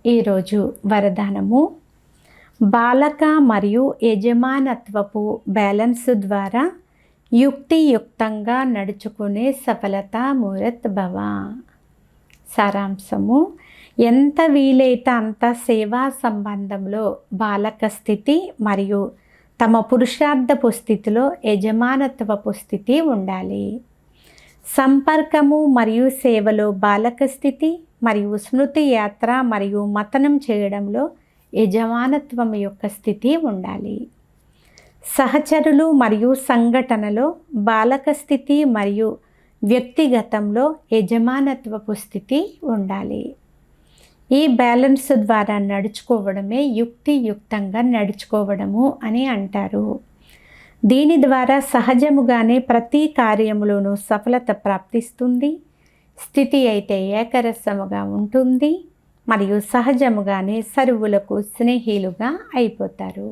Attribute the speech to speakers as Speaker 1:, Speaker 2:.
Speaker 1: ఈరోజు వరదానము బాలక మరియు యజమానత్వపు బ్యాలెన్స్ ద్వారా యుక్తియుక్తంగా నడుచుకునే సఫలత మూరత్ భవ. సారాంశము, ఎంత వీలైతే అంత సేవా సంబంధంలో బాలక స్థితి మరియు తమ పురుషార్థపు స్థితిలో యజమానత్వపు స్థితి ఉండాలి. సంపర్కము మరియు సేవలో బాలక స్థితి మరియు స్మృతి యాత్ర మరియు మతనం చేయడంలో యజమానత్వం యొక్క స్థితి ఉండాలి. సహచరులు మరియు సంఘటనలో బాలక స్థితి మరియు వ్యక్తిగతంలో యజమానత్వపు స్థితి ఉండాలి. ఈ బ్యాలెన్స్ ద్వారా నడుచుకోవడమే యుక్తియుక్తంగా నడుచుకోవడము అని అంటారు. దీని ద్వారా సహజముగానే ప్రతి కార్యములోనూ సఫలత ప్రాప్తిస్తుంది. స్థితి అయితే ఏకరసముగా ఉంటుంది మరియు సహజముగానే సర్వులకు స్నేహిలుగా అయిపోతారు.